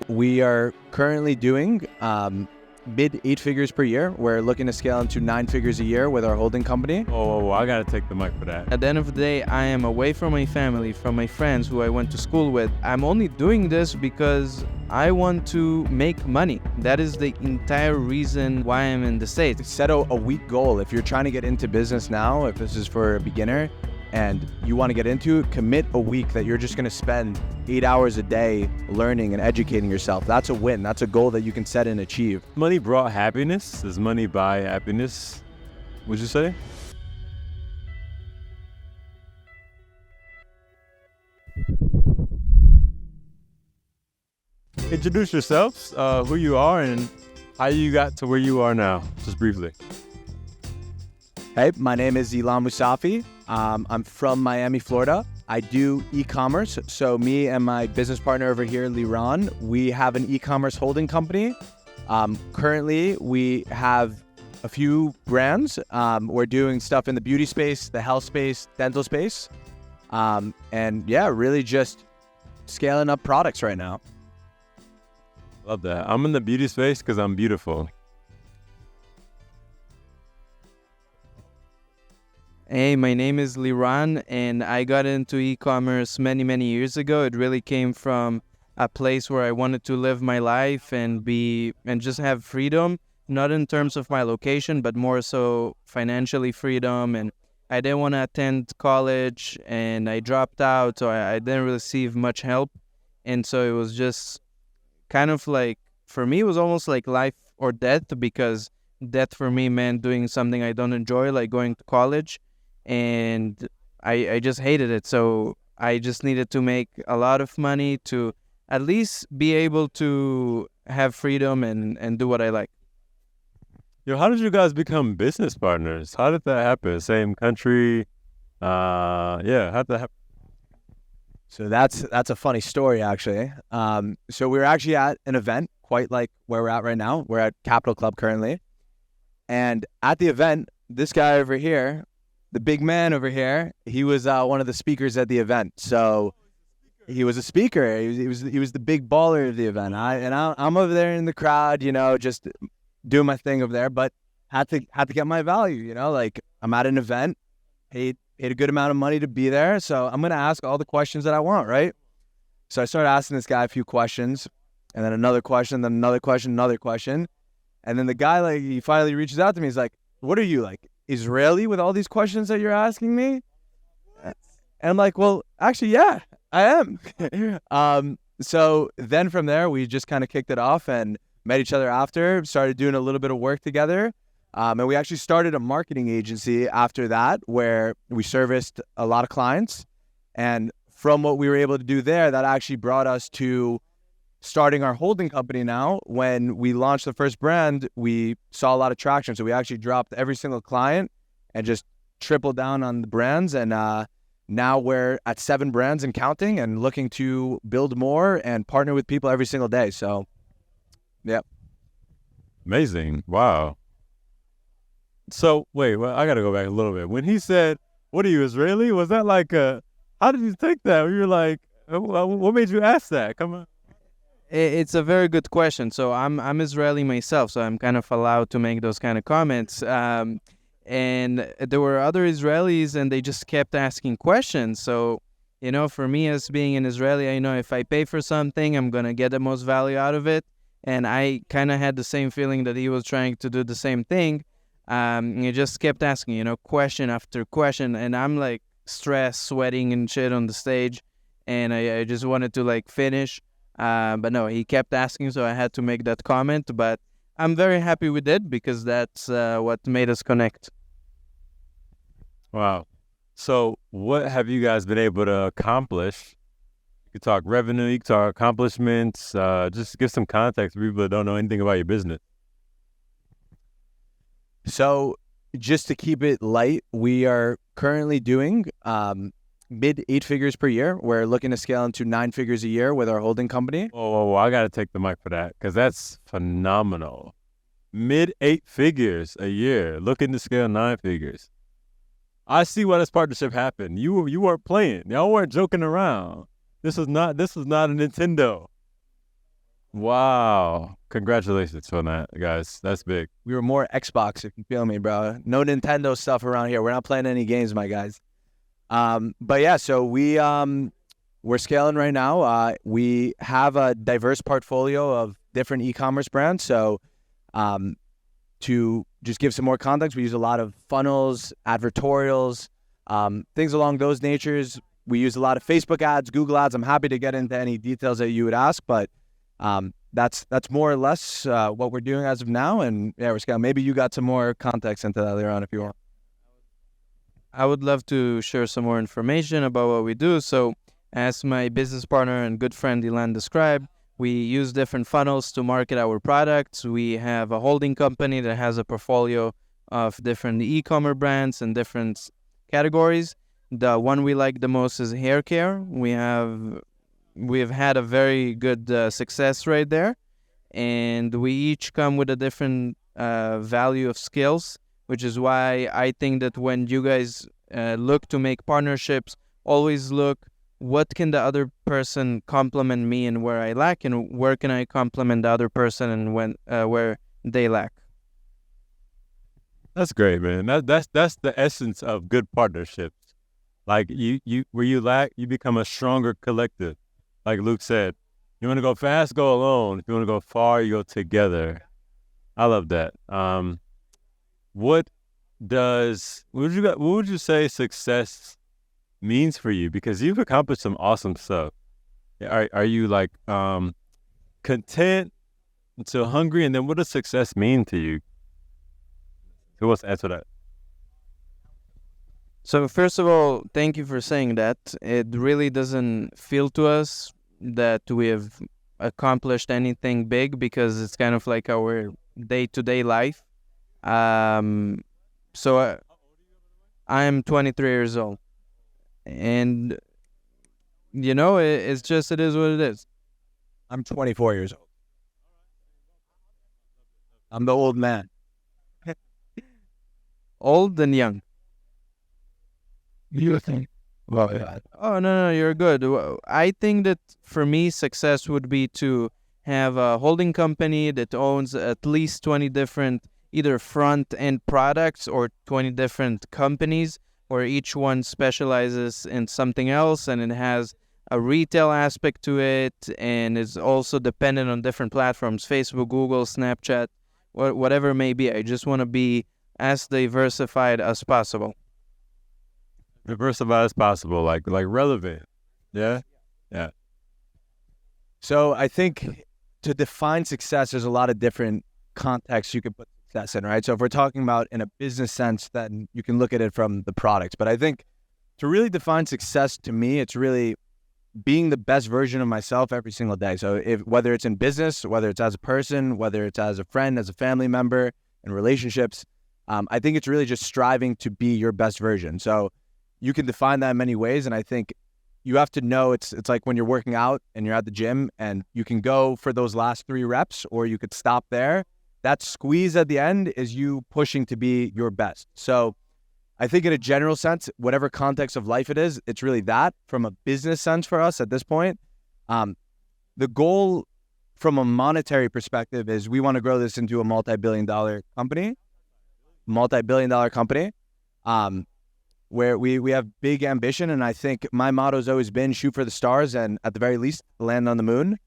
We are currently doing mid 8 figures per year. We're looking to scale into 9 figures a year with our holding company. Oh, I gotta take the mic for that. At the end of the day, I am away from my family, from my friends who I went to school with. I'm only doing this because I want to make money. That is the entire reason why I'm in the States. Set a week goal. If you're trying to get into business now, if this is for a beginner and you want to get into it, commit a week that you're just going to spend 8 hours a day learning and educating yourself. That's a win. That's a goal that you can set and achieve. Money brought happiness. Does money buy happiness, would you say? Introduce yourselves, who you are and how you got to where you are now, just briefly. Hey, my name is Elon Musafi. I'm from Miami, Florida. I do e-commerce. So me and my business partner over here, Liran, we have an e-commerce holding company. Currently, we have a few brands. We're doing stuff in the beauty space, the health space, dental space. And yeah, really just scaling up products right now. Love that. I'm in the beauty space because I'm beautiful. Hey, my name is Liran, and I got into e-commerce many years ago. It really came from a place where I wanted to live my life and just have freedom, not in terms of my location, but more so financially freedom. And I didn't want to attend college, and I dropped out, so I didn't receive much help. And so it was just kind of like, for me, it was almost like life or death, because death for me meant doing something I don't enjoy, like going to college. And I just hated it. So I just needed to make a lot of money to at least be able to have freedom and do what I like. Yo, how did you guys become business partners? How did that happen? Same country? How'd that happen? So that's a funny story, actually. So we were actually at an event, quite like where we're at right now. We're at Capital Club currently. And at the event, this guy over here, the big man over here, he was one of the speakers at the event. So he was a speaker. He was the big baller of the event. I'm over there in the crowd, just doing my thing over there, but had to get my value, like I'm at an event, paid a good amount of money to be there. So I'm going to ask all the questions that I want, right? So I started asking this guy a few questions, and then another question, then another question, another question. And then the guy, he finally reaches out to me. He's like, what are you, Israeli with all these questions that you're asking me? And I'm like, well, actually, yeah, I am. So then from there, we just kind of kicked it off and met each other after, started doing a little bit of work together. And we actually started a marketing agency after that, where we serviced a lot of clients. And from what we were able to do there, that actually brought us to starting our holding company now. When we launched the first brand, we saw a lot of traction. So we actually dropped every single client and just tripled down on the brands. And now we're at 7 brands and counting, and looking to build more and partner with people every single day. So, yeah. Amazing. Wow. So, wait, I got to go back a little bit. When he said, what are you, Israeli? Was that how did you take that? You were like, what made you ask that? Come on. It's a very good question. So I'm Israeli myself, so I'm kind of allowed to make those kind of comments. And there were other Israelis, and they just kept asking questions. So, for me as being an Israeli, I know if I pay for something, I'm going to get the most value out of it. And I kind of had the same feeling that he was trying to do the same thing. He just kept asking, question after question. And I'm stressed, sweating and shit on the stage. And I just wanted to finish. But no, he kept asking, so I had to make that comment. But I'm very happy with it, because that's what made us connect. Wow. So what have you guys been able to accomplish? You could talk revenue, you could talk accomplishments, just give some context for people that don't know anything about your business. So just to keep it light, we are currently doing mid 8 figures per year. We're looking to scale into 9 figures a year with our holding company. Whoa, I got to take the mic for that, because that's phenomenal. Mid 8 figures a year, looking to scale 9 figures. I see why this partnership happened. You weren't playing. Y'all weren't joking around. This was not a Nintendo. Wow. Congratulations on that, guys. That's big. We were more Xbox, if you feel me, bro. No Nintendo stuff around here. We're not playing any games, my guys. But yeah, so we're scaling right now. We have a diverse portfolio of different e-commerce brands. So to just give some more context, we use a lot of funnels, advertorials, things along those natures. We use a lot of Facebook ads, Google ads. I'm happy to get into any details that you would ask, but that's more or less what we're doing as of now. And yeah, we're scaling. Maybe you got some more context into that later on if you want. I would love to share some more information about what we do. So, as my business partner and good friend Elon described, we use different funnels to market our products. We have a holding company that has a portfolio of different e-commerce brands and different categories. The one we like the most is hair care. We've had a very good success rate there, and we each come with a different value of skills, which is why I think that when you guys look to make partnerships, always look what can the other person complement me and where I lack, and where can I complement the other person and where they lack. That's great, man. That's the essence of good partnerships. Like you where you lack, you become a stronger collective. Like Luke said, you want to go fast, go alone. If you want to go far, you go together. I love that. What would you say success means for you? Because you've accomplished some awesome stuff. Are you like content, so hungry, and then what does success mean to you? Who wants to answer that? So first of all, thank you for saying that. It really doesn't feel to us that we have accomplished anything big because it's kind of like our day-to-day life. So I'm 23 years old, and it's just it is what it is. I'm 24 years old. I'm the old man. Old and young. You think? Well, yeah. Oh, no, you're good. I think that for me, success would be to have a holding company that owns at least 20 different either front-end products or 20 different companies where each one specializes in something else and it has a retail aspect to it and is also dependent on different platforms, Facebook, Google, Snapchat, whatever it may be. I just want to be as diversified as possible. Diversified as possible, like relevant. Yeah. So I think to define success, there's a lot of different contexts you could put success in, right? So if we're talking about in a business sense, then you can look at it from the products. But I think to really define success to me, it's really being the best version of myself every single day. So whether it's in business, whether it's as a person, whether it's as a friend, as a family member, in relationships, I think it's really just striving to be your best version. So you can define that in many ways. And I think you have to know it's like when you're working out and you're at the gym and you can go for those last 3 reps or you could stop there. That squeeze at the end is you pushing to be your best. So I think in a general sense, whatever context of life it is, it's really that. From a business sense for us at this point, the goal from a monetary perspective is we want to grow this into a multi-billion-dollar company, where we have big ambition. And I think my motto has always been shoot for the stars and at the very least land on the moon,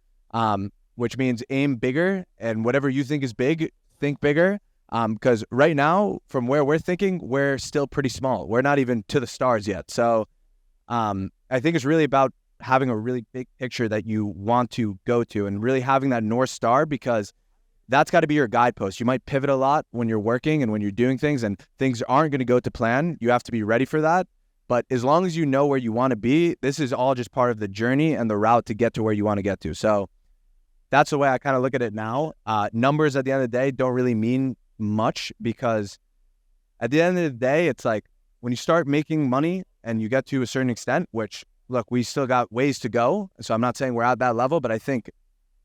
which means aim bigger and whatever you think is big, think bigger. Because right now, from where we're thinking, we're still pretty small. We're not even to the stars yet. So I think it's really about having a really big picture that you want to go to and really having that North Star, because that's got to be your guidepost. You might pivot a lot when you're working and when you're doing things and things aren't going to go to plan. You have to be ready for that. But as long as you know where you want to be, this is all just part of the journey and the route to get to where you want to get to. So that's the way I kind of look at it now. Numbers at the end of the day don't really mean much, because at the end of the day, it's like when you start making money and you get to a certain extent, which look, we still got ways to go. So I'm not saying we're at that level, but I think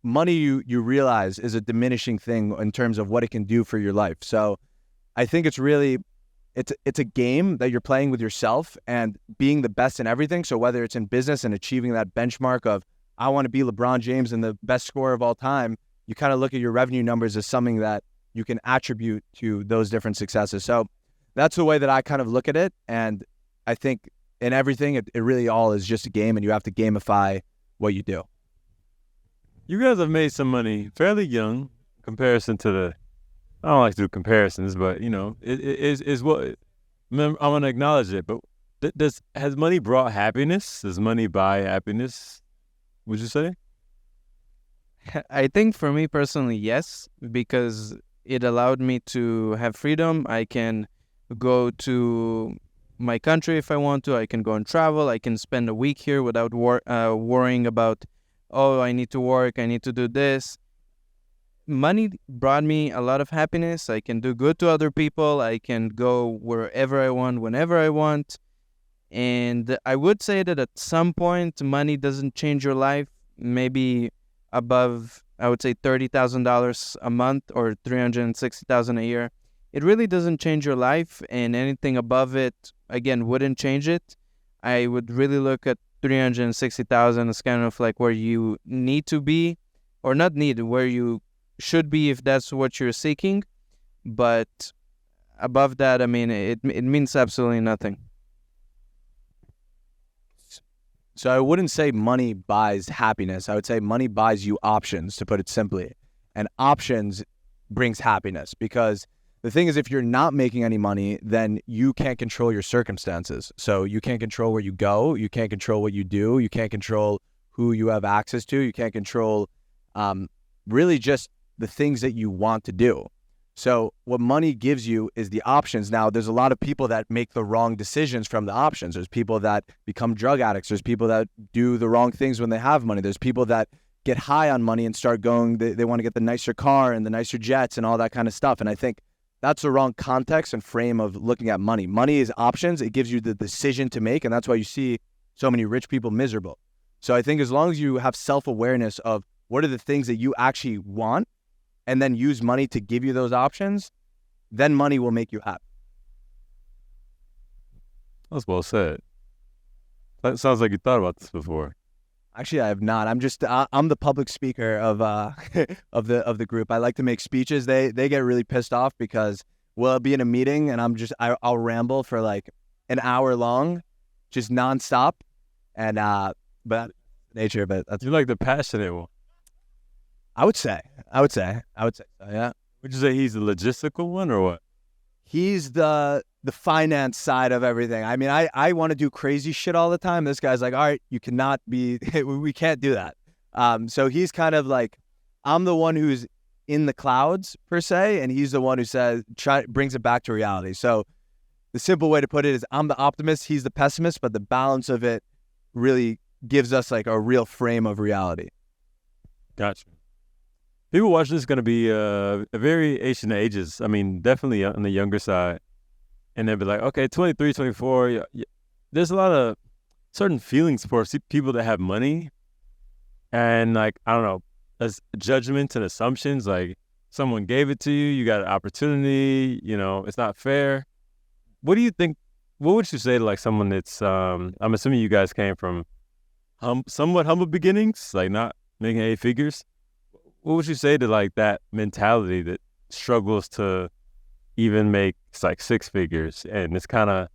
money you realize is a diminishing thing in terms of what it can do for your life. So I think it's really, it's a game that you're playing with yourself and being the best in everything. So whether it's in business and achieving that benchmark of I want to be LeBron James and the best scorer of all time, you kind of look at your revenue numbers as something that you can attribute to those different successes. So that's the way that I kind of look at it. And I think in everything, it really all is just a game, and you have to gamify what you do. You guys have made some money fairly young in comparison to the, I don't like to do comparisons, but it is what, I'm going to acknowledge it, but has money brought happiness? Does money buy happiness, would you say? I think for me personally, yes, because it allowed me to have freedom. I can go to my country if I want to. I can go and travel. I can spend a week here without worrying about, oh, I need to work, I need to do this. Money brought me a lot of happiness. I can do good to other people. I can go wherever I want, whenever I want. And I would say that at some point, money doesn't change your life. Maybe above, I would say $30,000 a month or $360,000 a year. It really doesn't change your life, and anything above it, again, wouldn't change it. I would really look at 360,000 as kind of like where you need to be, or not need, where you should be if that's what you're seeking. But above that, I mean, it means absolutely nothing. So I wouldn't say money buys happiness. I would say money buys you options, to put it simply. And options brings happiness, because the thing is, if you're not making any money, then you can't control your circumstances. So you can't control where you go. You can't control what you do. You can't control who you have access to. You can't control really just the things that you want to do. So what money gives you is the options. Now, there's a lot of people that make the wrong decisions from the options. There's people that become drug addicts. There's people that do the wrong things when they have money. There's people that get high on money and start going, they want to get the nicer car and the nicer jets and all that kind of stuff. And I think that's the wrong context and frame of looking at money. Money is options. It gives you the decision to make, and that's why you see so many rich people miserable. So I think as long as you have self-awareness of what are the things that you actually want, and then use money to give you those options, then money will make you happy. That's well said. That sounds like you thought about this before. Actually, I have not. I'm the public speaker of of the group. I like to make speeches. They get really pissed off because we'll be in a meeting and I'll ramble for like an hour long, just nonstop. And but nature, but that's, you're like the passionate one. I would say so, yeah. Would you say he's the logistical one or what? He's the finance side of everything. I mean, I want to do crazy shit all the time. This guy's like, all right, you cannot be, we can't do that. So he's kind of like, I'm the one who's in the clouds per se, and he's the one who brings it back to reality. So the simple way to put it is I'm the optimist, he's the pessimist, but the balance of it really gives us like a real frame of reality. Gotcha. People watching this is going to be a variation of ages. I mean, definitely on the younger side. And they'll be like, okay, 23, 24. There's a lot of certain feelings for people that have money. And like, I don't know, as judgments and assumptions, like someone gave it to you, you got an opportunity, it's not fair. What do you think, what would you say to like someone that's, I'm assuming you guys came from somewhat humble beginnings, like not making 8 figures. What would you say to like that mentality that struggles to even make like 6 figures and it's kind of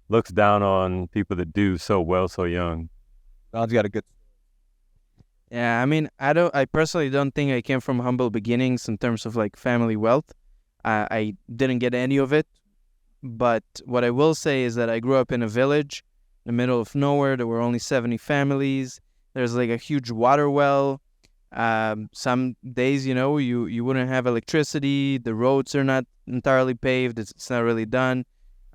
looks down on people that do so well so young? God's got a good. Yeah, I mean, I personally don't think I came from humble beginnings in terms of like family wealth. I didn't get any of it. But what I will say is that I grew up in a village in the middle of nowhere. There were only 70 families. There's like a huge water well. Some days, you wouldn't have electricity. The roads are not entirely paved. It's not really done.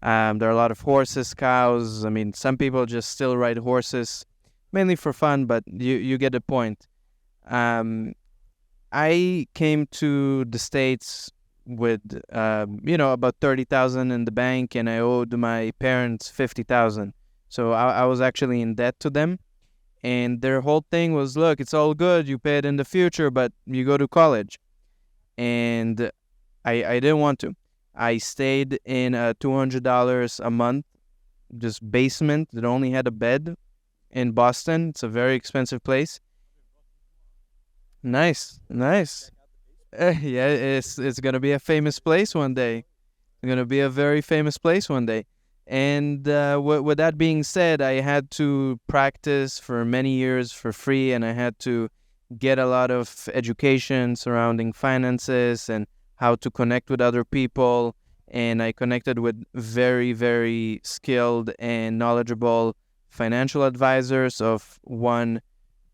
There are a lot of horses, cows. I mean, some people just still ride horses, mainly for fun, but you get the point. I came to the States with, about 30,000 in the bank, and I owed my parents 50,000. So I was actually in debt to them. And their whole thing was, look, it's all good. You pay it in the future, but you go to college. And I didn't want to. I stayed in a $200 a month, just basement that only had a bed in Boston. It's a very expensive place. Nice, nice. Yeah, it's gonna be a famous place one day. It's gonna be a very famous place one day. And with that being said, I had to practice for many years for free, and I had to get a lot of education surrounding finances and how to connect with other people. And I connected with very, very skilled and knowledgeable financial advisors of one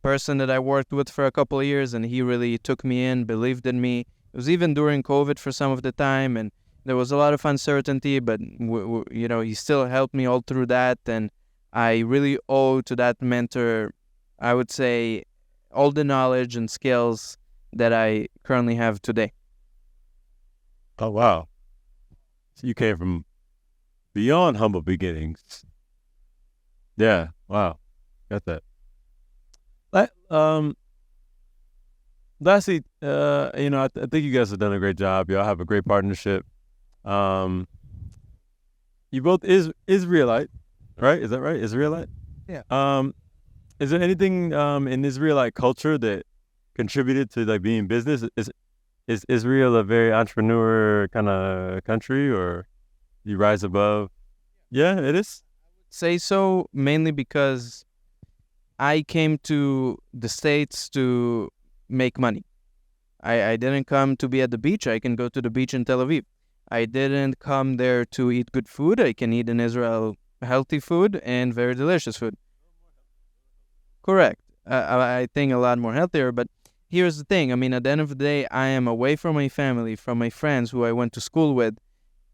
person that I worked with for a couple of years, and he really took me in, believed in me. It was even during COVID for some of the time, and there was a lot of uncertainty, but he still helped me all through that, and I really owe to that mentor, I would say, all the knowledge and skills that I currently have today. Oh, wow. So you came from beyond humble beginnings. Yeah. Wow. Got that. Lastly, I think you guys have done a great job. Y'all have a great partnership. You both Israelite, right? Is that right? Israelite? Yeah. Is there anything in Israelite culture that contributed to like being business? Is Israel a very entrepreneur kind of country, or you rise above? Yeah, it is. Say so mainly because I came to the States to make money. I didn't come to be at the beach. I can go to the beach in Tel Aviv. I didn't come there to eat good food. I can eat in Israel healthy food and very delicious food. Correct. I think a lot more healthier. But here's the thing. I mean, at the end of the day, I am away from my family, from my friends who I went to school with.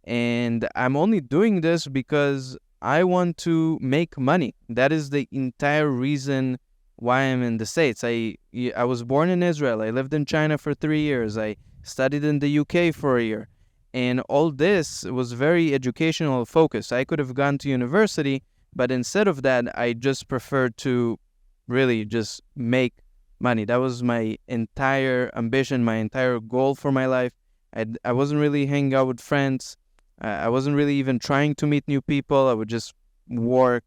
And I'm only doing this because I want to make money. That is the entire reason why I'm in the States. I was born in Israel. I lived in China for 3 years. I studied in the UK for a year. And all this was very educational focused. I could have gone to university, but instead of that, I just preferred to really just make money. That was my entire ambition, my entire goal for my life. I wasn't really hanging out with friends. I wasn't really even trying to meet new people. I would just work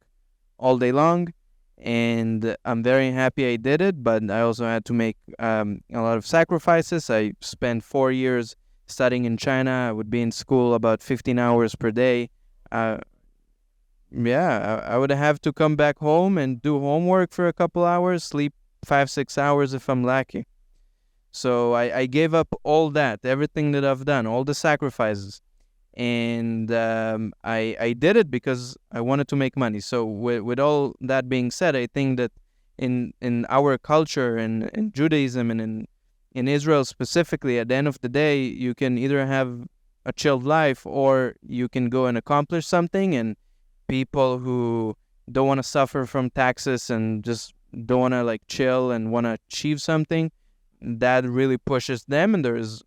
all day long. And I'm very happy I did it, but I also had to make a lot of sacrifices. I spent 4 years studying in China. I would be in school about 15 hours per day. I would have to come back home and do homework for a couple hours, sleep 5-6 hours if I'm lucky. So I gave up all that, everything that I've done, all the sacrifices. And I did it because I wanted to make money. So with all that being said, I think that in our culture and in Judaism and in Israel specifically, at the end of the day, you can either have a chilled life or you can go and accomplish something. And people who don't want to suffer from taxes and just don't want to like chill and want to achieve something, that really pushes them. And there's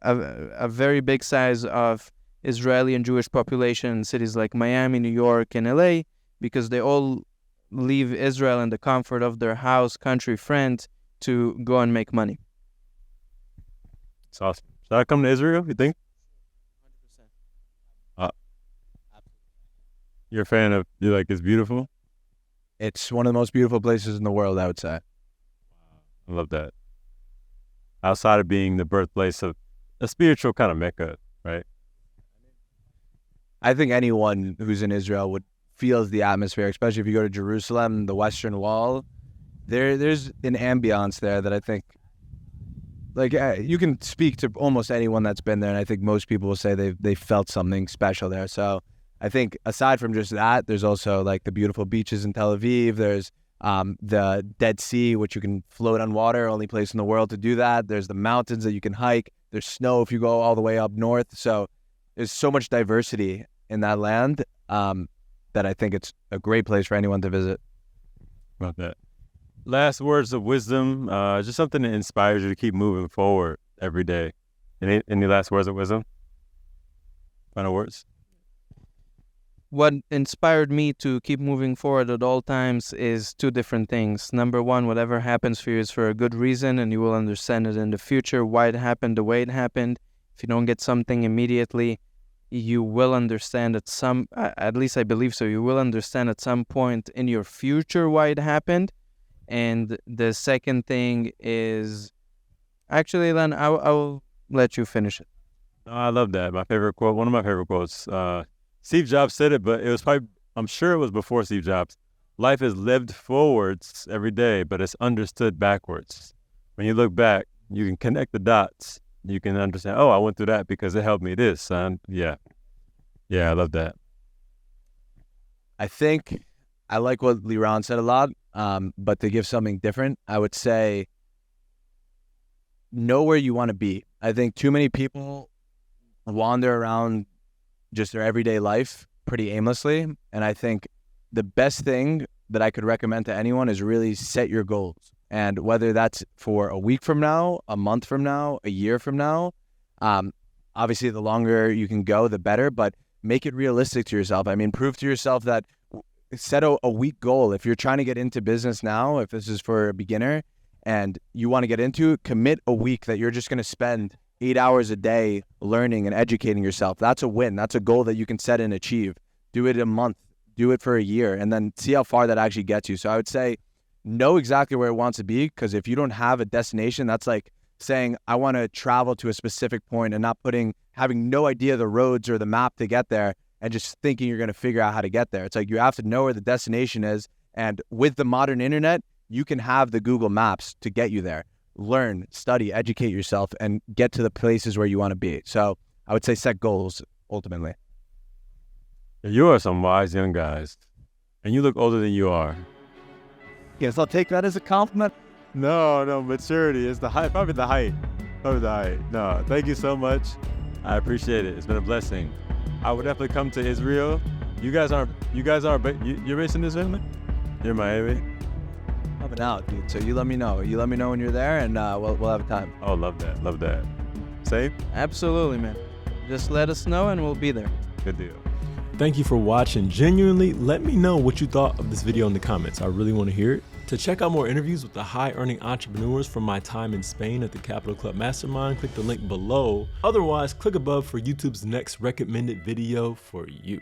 a very big size of Israeli and Jewish population in cities like Miami, New York, and LA, because they all leave Israel in the comfort of their house, country, friends to go and make money. It's awesome. Should I come to Israel, you think? 100%. You're a fan of, you like, it's beautiful? It's one of the most beautiful places in the world, I would say. I love that. Outside of being the birthplace of a spiritual kind of Mecca, right? I think anyone who's in Israel would feels the atmosphere, especially if you go to Jerusalem, the Western Wall. There's an ambiance there that I think, like, you can speak to almost anyone that's been there, and I think most people will say they felt something special there. So I think aside from just that, there's also like the beautiful beaches in Tel Aviv. There's the Dead Sea, which you can float on water, only place in the world to do that. There's the mountains that you can hike. There's snow if you go all the way up north. So there's so much diversity in that land that I think it's a great place for anyone to visit. About that. Last words of wisdom, just something that inspires you to keep moving forward every day. Any last words of wisdom? Final words? What inspired me to keep moving forward at all times is two different things. Number one, whatever happens for you is for a good reason, and you will understand it in the future, why it happened, the way it happened. If you don't get something immediately, you will understand at least I believe so, you will understand at some point in your future why it happened. And the second thing is, actually, Len, I will let you finish it. Oh, I love that. My favorite quote, one of my favorite quotes. Steve Jobs said it, but it was probably, I'm sure it was before Steve Jobs. Life is lived forwards every day, but it's understood backwards. When you look back, you can connect the dots. You can understand, oh, I went through that because it helped me this, son. Yeah. Yeah, I love that. I think I like what Liran said a lot, but to give something different, I would say know where you want to be. I think too many people wander around just their everyday life pretty aimlessly, and I think the best thing that I could recommend to anyone is really set your goals. And whether that's for a week from now, a month from now, a year from now, obviously the longer you can go, the better, but make it realistic to yourself. I mean, prove to yourself that set a week goal. If you're trying to get into business now, if this is for a beginner and you want to get into it, commit a week that you're just going to spend 8 hours a day learning and educating yourself. That's a win. That's a goal that you can set and achieve. Do it a month, do it for a year, and then see how far that actually gets you. So I would say know exactly where it wants to be, because if you don't have a destination, that's like saying I want to travel to a specific point and not having no idea the roads or the map to get there and just thinking you're going to figure out how to get there. It's like you have to know where the destination is, and with the modern internet, you can have the Google Maps to get you there. Learn, study, educate yourself, and get to the places where you want to be. So I would say set goals ultimately. You are some wise young guys, and you look older than you are. Yes, I'll take that as a compliment. No, maturity is the height, probably the height. No, thank you so much. I appreciate it. It's been a blessing. I would definitely come to Israel. You're based in Israel? You're in Miami? Coming out, dude. So you let me know. You let me know when you're there, and we'll have a time. Oh, love that. Same? Absolutely, man. Just let us know and we'll be there. Good deal. Thank you for watching. Genuinely, let me know what you thought of this video in the comments. I really want to hear it. To check out more interviews with the high-earning entrepreneurs from my time in Spain at the Capital Club Mastermind, click the link below. Otherwise, click above for YouTube's next recommended video for you.